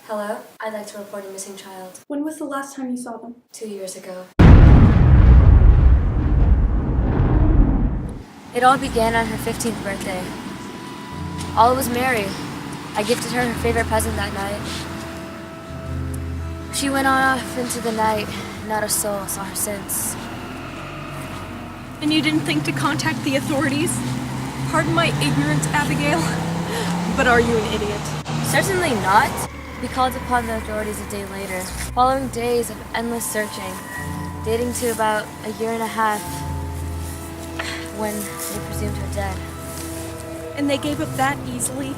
Hello? I'd like to report a missing child. When was the last time you saw them? 2 years ago. It all began on her 15th birthday. All was merry. I gifted her her favorite present that night. She went on off into the night. Not a soul saw her since. And you didn't think to contact the authorities? Pardon my ignorance, Abigail, but are you an idiot? Certainly not. We called upon the authorities a day later, following days of endless searching, dating to about a year and a half, when they presumed her dead. And they gave up that easily?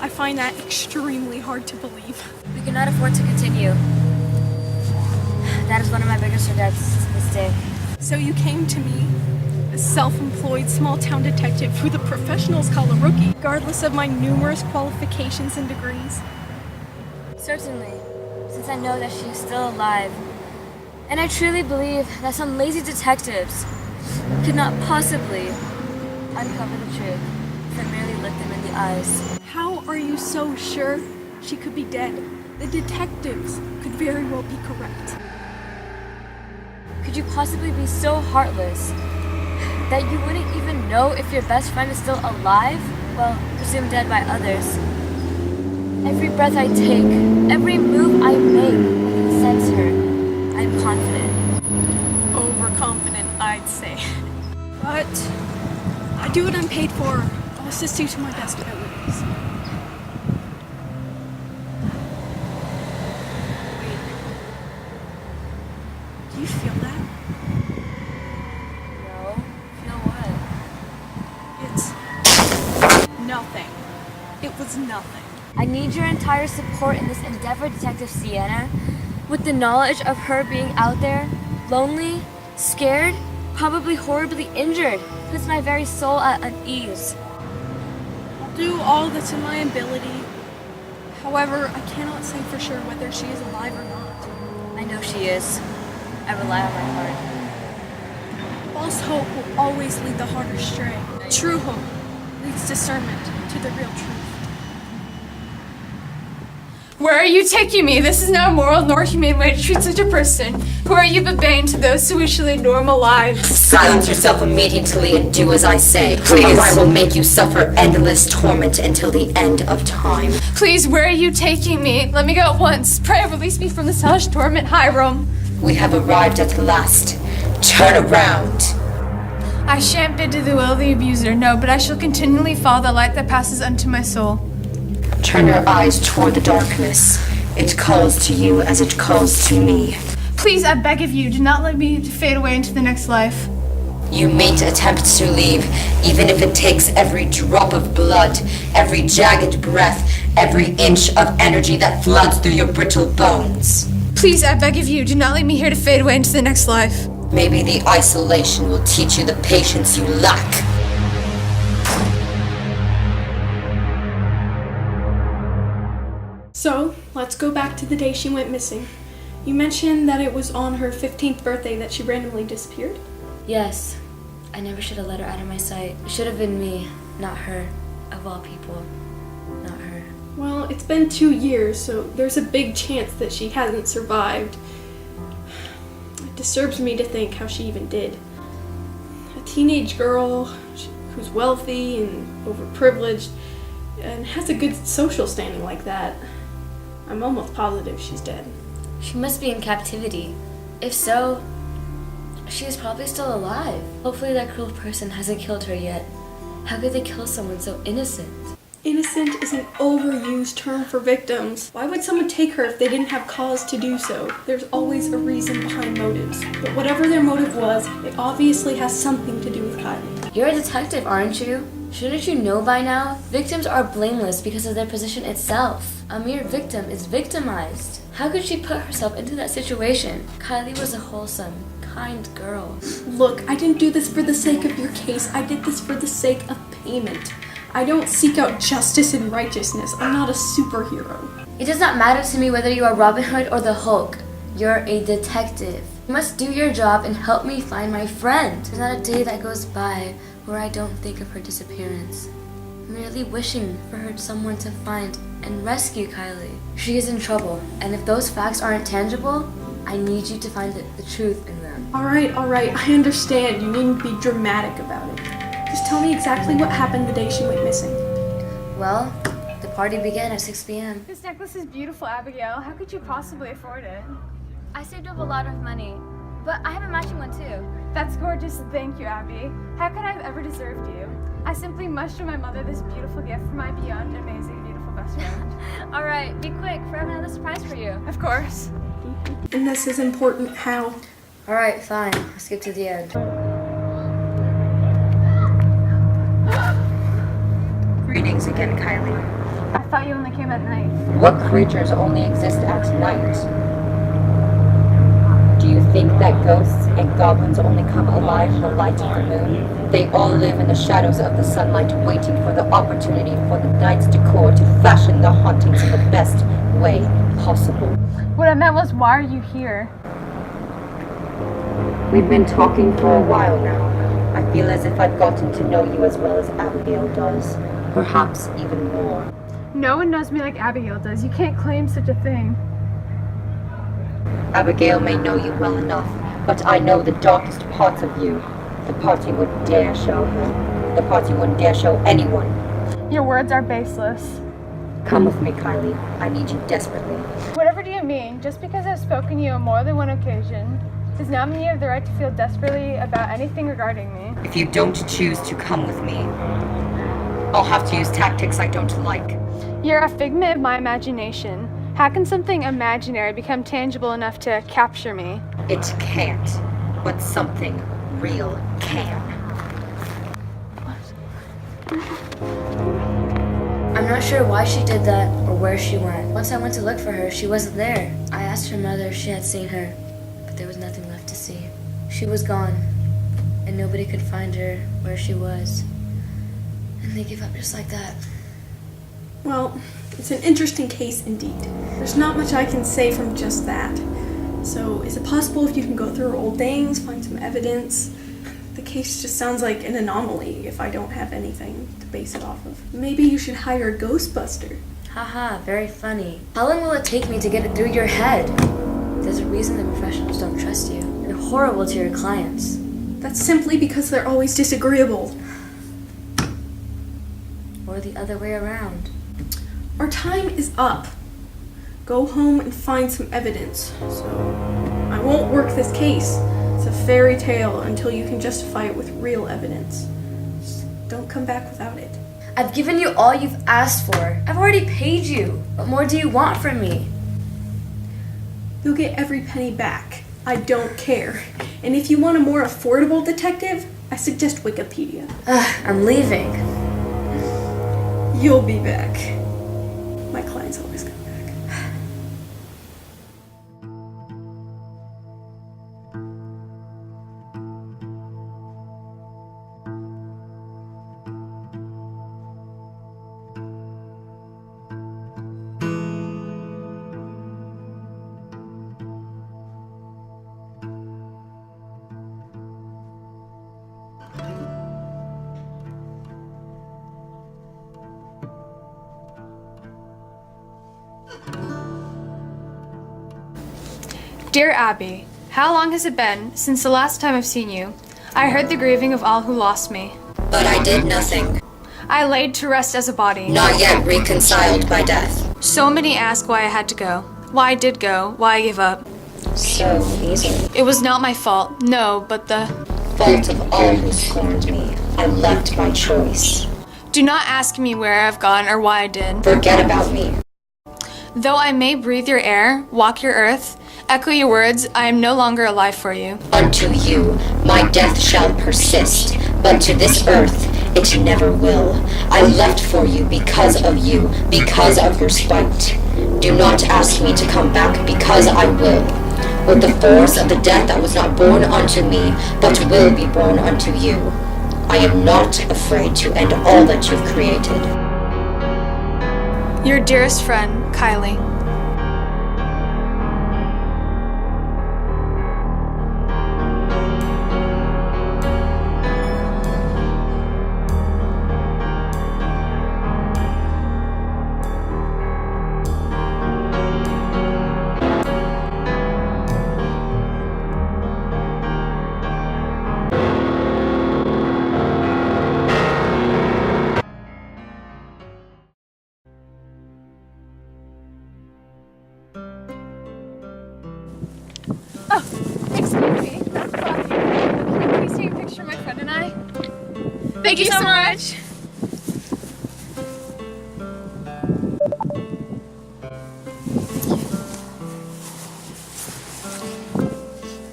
I find that extremely hard to believe. We could not afford to continue. That is one of my biggest regrets to this day. So you came to me, a self-employed small-town detective who the professionals call a rookie, regardless of my numerous qualifications and degrees. Certainly, since I know that she is still alive. And I truly believe that some lazy detectives could not possibly uncover the truth if I merely looked them in the eyes. How are you so sure she could be dead? The detectives could very well be correct. Could you possibly be so heartless that you wouldn't even know if your best friend is still alive? Well, presumed dead by others. Every breath I take, every move I make, I can sense her. I'm confident. Overconfident, I'd say. But I do what I'm paid for. I'll assist you to my best abilities. Wait. Do you feel that? No. Feel what? It's nothing. It was nothing. I need your entire support in this endeavor, Detective Sienna. With the knowledge of her being out there, lonely, scared, probably horribly injured, puts my very soul at unease. I'll do all that's in my ability. However, I cannot say for sure whether she is alive or not. I know she is. I rely on my heart. False hope will always lead the heart astray. True hope leads discernment to the real truth. Where are you taking me? This is not moral nor humane way to treat such a person. Who are you but bane to those who wish to lead normal lives? Silence yourself immediately and do as I say. Please. Or I will make you suffer endless torment until the end of time. Please, where are you taking me? Let me go at once. Pray release me from this hellish torment, Hiram. We have arrived at last. Turn around. I shan't bend to the will of the abuser, no, but I shall continually follow the light that passes unto my soul. Turn your eyes toward the darkness. It calls to you as it calls to me. Please, I beg of you, do not let me fade away into the next life. You mayn't attempt to leave, even if it takes every drop of blood, every jagged breath, every inch of energy that floods through your brittle bones. Please, I beg of you, do not leave me here to fade away into the next life. Maybe the isolation will teach you the patience you lack. So, let's go back to the day she went missing. You mentioned that it was on her 15th birthday that she randomly disappeared? Yes. I never should have let her out of my sight. It should have been me, not her. Of all people, not her. Well, it's been 2 years, so there's a big chance that she hasn't survived. It disturbs me to think how she even did. A teenage girl who's wealthy and overprivileged and has a good social standing like that. I'm almost positive she's dead. She must be in captivity. If so, she is probably still alive. Hopefully that cruel person hasn't killed her yet. How could they kill someone so innocent? Innocent is an overused term for victims. Why would someone take her if they didn't have cause to do so? There's always a reason behind motives. But whatever their motive was, it obviously has something to do with Kylie. You're a detective, aren't you? Shouldn't you know by now? Victims are blameless because of their position itself. A mere victim is victimized. How could she put herself into that situation? Kylie was a wholesome, kind girl. Look, I didn't do this for the sake of your case. I did this for the sake of payment. I don't seek out justice and righteousness. I'm not a superhero. It does not matter to me whether you are Robin Hood or the Hulk. You're a detective. You must do your job and help me find my friend. There's not a day that goes by where I don't think of her disappearance. merely wishing for her someone to find and rescue Kylie. She is in trouble, and if those facts aren't tangible, I need you to find the truth in them. Alright, I understand. You needn't be dramatic about it. Just tell me exactly what happened the day she went missing. Well, the party began at 6 p.m. This necklace is beautiful, Abigail. How could you possibly afford it? I saved up a lot of money, but I have a matching one too. That's gorgeous. Thank you, Abby. How could I have ever deserved you? I simply mushed from my mother this beautiful gift from my beyond amazing, beautiful best friend. All right, be quick, for I have another surprise for you. Of course. And this is important how? All right, fine. Let's skip to the end. Greetings again, Kylie. I thought you only came at night. What creatures only exist at night? Do you think that ghosts and goblins only come alive in the light of the moon? They all live in the shadows of the sunlight, waiting for the opportunity for the night's decor to fashion the hauntings in the best way possible. What I meant was, why are you here? We've been talking for a while now. I feel as if I've gotten to know you as well as Abigail does. Perhaps even more. No one knows me like Abigail does. You can't claim such a thing. Abigail may know you well enough, but I know the darkest parts of you. The parts you wouldn't dare show her. The parts you wouldn't dare show anyone. Your words are baseless. Come with me, Kylie. I need you desperately. Whatever do you mean? Just because I've spoken to you on more than one occasion does not mean you have the right to feel desperately about anything regarding me. If you don't choose to come with me, I'll have to use tactics I don't like. You're a figment of my imagination. How can something imaginary become tangible enough to capture me? It can't, but something real can. I'm not sure why she did that or where she went. Once I went to look for her, she wasn't there. I asked her mother if she had seen her, but there was nothing left to see. She was gone, and nobody could find her where she was. And they gave up just like that. Well, it's an interesting case indeed. There's not much I can say from just that. So, is it possible if you can go through her old things, find some evidence? The case just sounds like an anomaly if I don't have anything to base it off of. Maybe you should hire a Ghostbuster. Haha, very funny. How long will it take me to get it through your head? There's a reason the professionals don't trust you. You're horrible to your clients. That's simply because they're always disagreeable. Or the other way around. Our time is up. Go home and find some evidence. So, I won't work this case. It's a fairy tale until you can justify it with real evidence. Just don't come back without it. I've given you all you've asked for. I've already paid you. What more do you want from me? You'll get every penny back. I don't care. And if you want a more affordable detective, I suggest Wikipedia. I'm leaving. You'll be back. My clients always come back. Dear Abby, how long has it been since the last time I've seen you? I heard the grieving of all who lost me. But I did nothing. I laid to rest as a body. Not yet reconciled by death. So many ask why I had to go. Why I did go. Why I gave up. So easily. It was not my fault. No, but the Fault of all who scorned me. I left by choice. Do not ask me where I've gone or why I did. Forget about me. Though I may breathe your air, walk your earth, echo your words, I am no longer alive for you. Unto you, my death shall persist, but to this earth, it never will. I left for you, because of your spite. Do not ask me to come back, because I will. With the force of the death that was not born unto me, but will be born unto you. I am not afraid to end all that you've created. Your dearest friend, Kylie. Oh, excuse me. That's fine. Can you please take a picture of my friend and I? Thank you so much.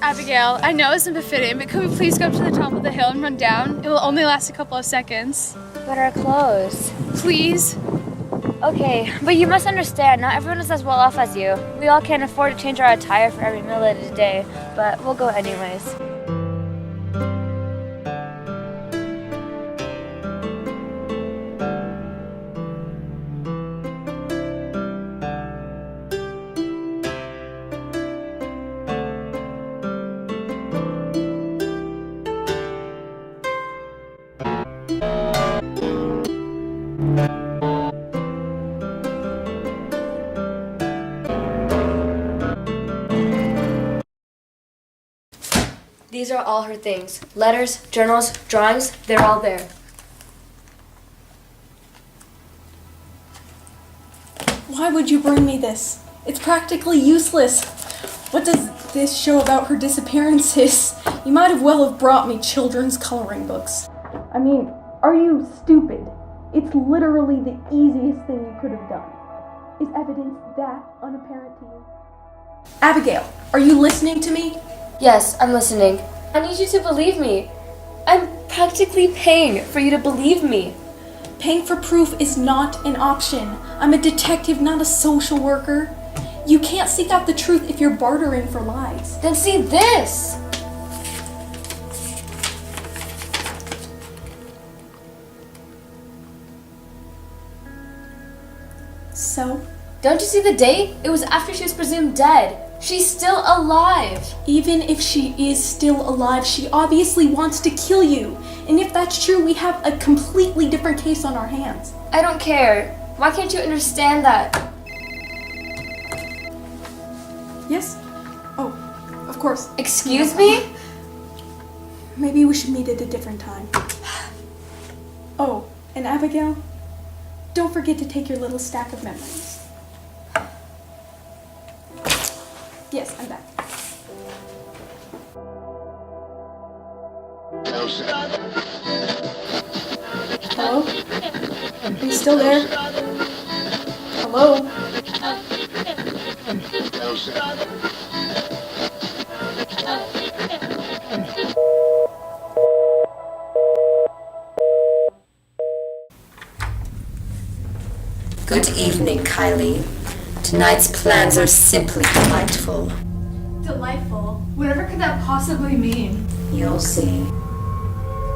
Abigail, I know it's unbefitting, but could we please go up to the top of the hill and run down? It will only last a couple of seconds. But our clothes. Please? Okay, but you must understand, not everyone is as well off as you. We all can't afford to change our attire for every meal of the day, but we'll go anyways. These are all her things. Letters, journals, drawings, they're all there. Why would you bring me this? It's practically useless. What does this show about her disappearances? You might as well have brought me children's coloring books. I mean, are you stupid? It's literally the easiest thing you could have done. Is evidence that unapparent to you? Abigail, are you listening to me? Yes, I'm listening. I need you to believe me. I'm practically paying for you to believe me. Paying for proof is not an option. I'm a detective, not a social worker. You can't seek out the truth if you're bartering for lies. Then see this! So? Don't you see the date? It was after she was presumed dead. She's still alive. Even if she is still alive, she obviously wants to kill you. And if that's true, we have a completely different case on our hands. I don't care. Why can't you understand that? Yes? Oh, of course. Excuse me? Maybe we should meet at a different time. Oh, and Abigail, don't forget to take your little stack of memories. Yes, I'm back. Hello? Are you still there? Hello? Good evening, Kylie. Tonight's plans are simply delightful. Delightful. Whatever could that possibly mean? You'll see.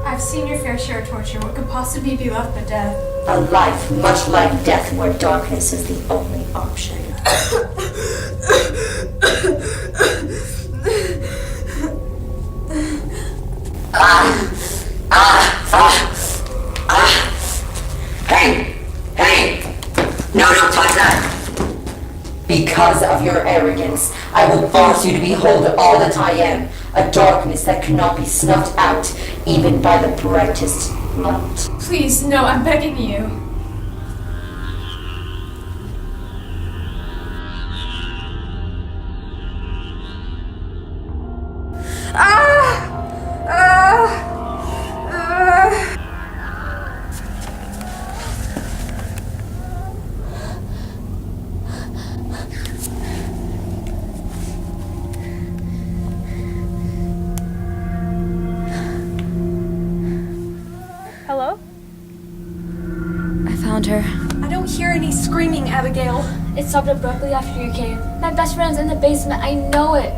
I've seen your fair share of torture. What could possibly be left but death? A life much like death where darkness is the only option. Hey! Hey! No, don't touch that! Because of your arrogance, I will force you to behold all that I am, a darkness that cannot be snuffed out, even by the brightest light. Please, no, I'm begging you. Hello? I found her. I don't hear any screaming, Abigail. It stopped abruptly after you came. My best friend's in the basement. I know it.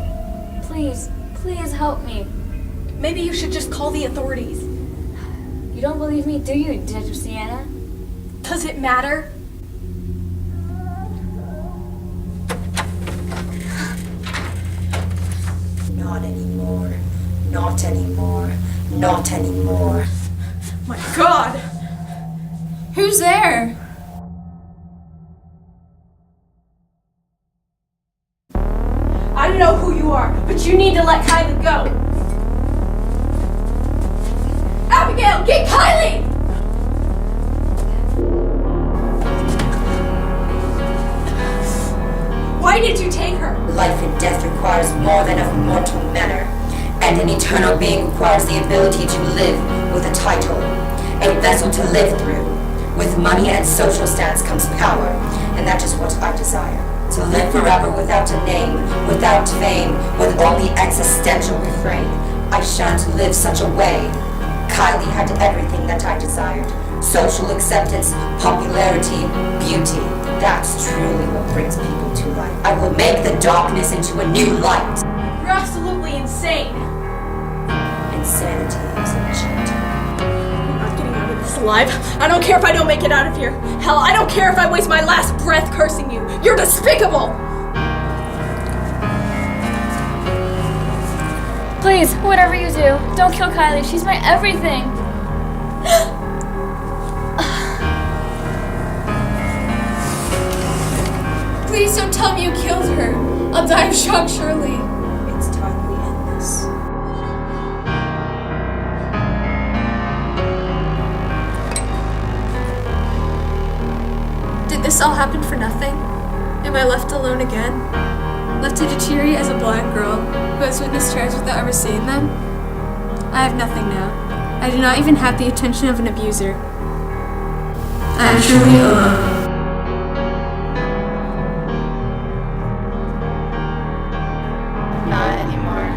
Please, please help me. Maybe you should just call the authorities. You don't believe me, do you, Detective Sienna? Does it matter? Not anymore. Not anymore. Not anymore. My God! Who's there? I don't know who you are, but you need to let Kylie go. Abigail, get Kylie! Why Why did you take her? Life and death requires more than a mortal manner, and an eternal being requires the ability to live with a title, a vessel to live through. With money and social status comes power, and that is what I desire. To live forever without a name, without fame, with only existential refrain. I shan't live such a way. Kylie had everything that I desired. Social acceptance, popularity, beauty. That's truly what brings people to life. I will make the darkness into a new light. You're absolutely insane. Insanity is enchanting. I'm not getting out of this alive. I don't care if I don't make it out of here. Hell, I don't care if I waste my last breath cursing you. You're despicable! Please, whatever you do, don't kill Kylie. She's my everything. Please don't tell me you killed her. I'll die of shock, surely. It's time we end this. Did this all happen for nothing? Am I left alone again? Left to deteriorate as a blind girl who has witnessed terrors without ever seeing them? I have nothing now. I do not even have the attention of an abuser. I am truly alone. Not anymore.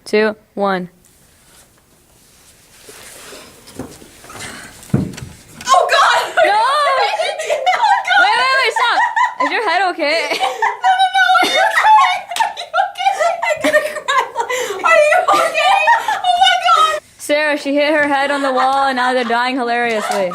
Two, one. Oh God! No! Oh God! Wait, stop! Is your head okay? No, you're crying! Are you okay? I'm gonna cry. Are you okay? Oh my God! Sarah, she hit her head on the wall and now they're dying hilariously.